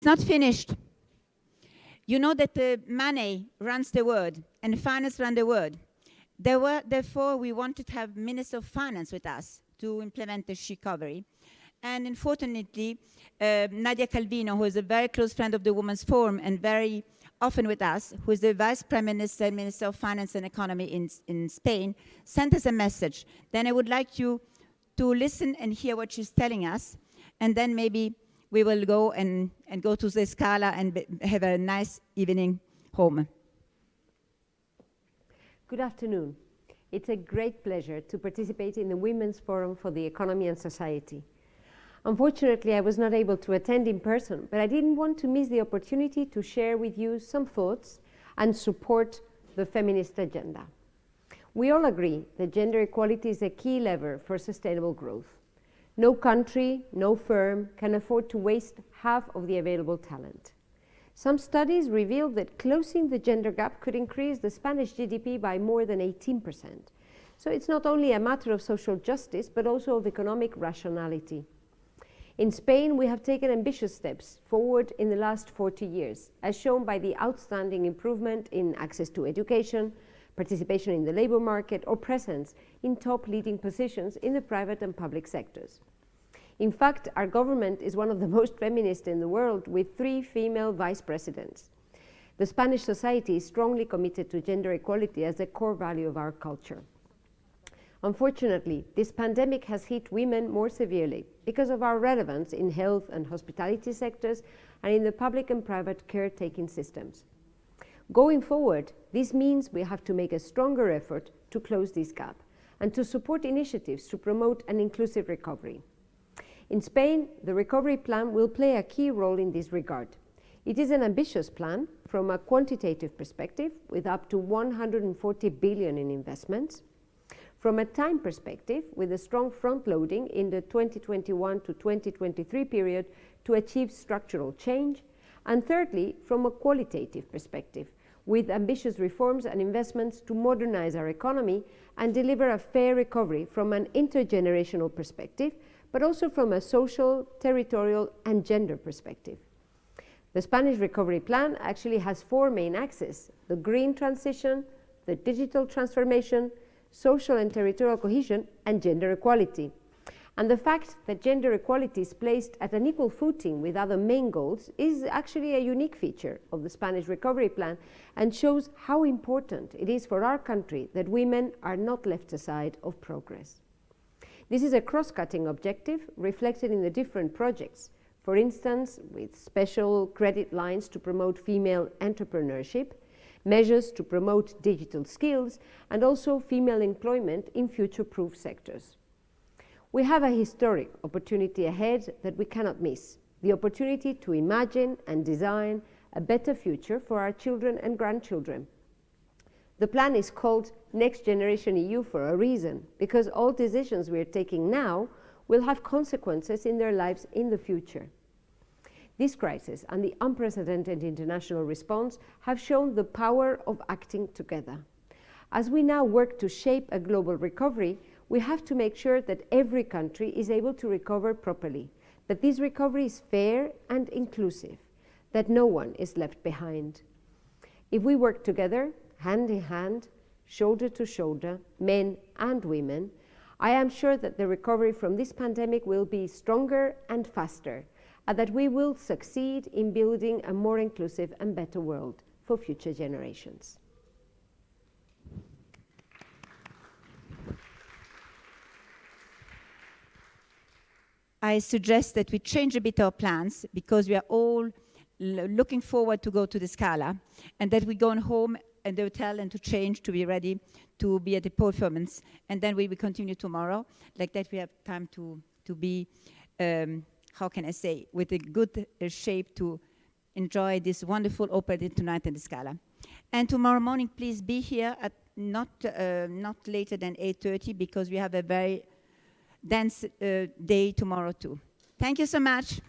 It's not finished. You know that money runs the world and finance runs the world. Therefore, we wanted to have Minister of Finance with us to implement the recovery. And unfortunately, Nadia Calviño, who is a very close friend of the Women's Forum and very often with us, who is the Vice Prime Minister, Minister of Finance and Economy in Spain, sent us a message. Then I would like you to listen and hear what she's telling us, and then maybe we will go and go to the Scala and have a nice evening home. Good afternoon. It's a great pleasure to participate in the Women's Forum for the Economy and Society. Unfortunately, I was not able to attend in person, but I didn't want to miss the opportunity to share with you some thoughts and support the feminist agenda. We all agree that gender equality is a key lever for sustainable growth. No country, no firm can afford to waste half of the available talent. Some studies reveal that closing the gender gap could increase the Spanish GDP by more than 18%. So it's not only a matter of social justice, but also of economic rationality. In Spain, we have taken ambitious steps forward in the last 40 years, as shown by the outstanding improvement in access to education, participation in the labor market, or presence in top leading positions in the private and public sectors. In fact, our government is one of the most feminist in the world, with 3 female vice presidents. The Spanish society is strongly committed to gender equality as a core value of our culture. Unfortunately, this pandemic has hit women more severely because of our relevance in health and hospitality sectors and in the public and private caretaking systems. Going forward, this means we have to make a stronger effort to close this gap and to support initiatives to promote an inclusive recovery. In Spain, the recovery plan will play a key role in this regard. It is an ambitious plan from a quantitative perspective, with up to 140 billion in investments. From a time perspective, with a strong front-loading in the 2021 to 2023 period to achieve structural change. And thirdly, from a qualitative perspective, with ambitious reforms and investments to modernize our economy and deliver a fair recovery from an intergenerational perspective, but also from a social, territorial, and gender perspective. The Spanish recovery plan actually has 4 main axes: the green transition, the digital transformation, social and territorial cohesion, and gender equality. And the fact that gender equality is placed at an equal footing with other main goals is actually a unique feature of the Spanish recovery plan and shows how important it is for our country that women are not left aside of progress. This is a cross-cutting objective reflected in the different projects, for instance, with special credit lines to promote female entrepreneurship, measures to promote digital skills, and also female employment in future-proof sectors. We have a historic opportunity ahead that we cannot miss, the opportunity to imagine and design a better future for our children and grandchildren. The plan is called Next Generation EU for a reason, because all decisions we are taking now will have consequences in their lives in the future. This crisis and the unprecedented international response have shown the power of acting together. As we now work to shape a global recovery, we have to make sure that every country is able to recover properly, that this recovery is fair and inclusive, that no one is left behind. If we work together, hand in hand, shoulder to shoulder, men and women, I am sure that the recovery from this pandemic will be stronger and faster, and that we will succeed in building a more inclusive and better world for future generations. I suggest that we change a bit our plans, because we are all looking forward to go to the Scala, and that we go home and the hotel and to change, to be ready to be at the performance, and then we will continue tomorrow. Like that we have time to be, how can I say, with a good shape to enjoy this wonderful opera tonight in the Scala. And tomorrow morning, please be here at not later than 8:30, because we have a very dense day tomorrow too. Thank you so much.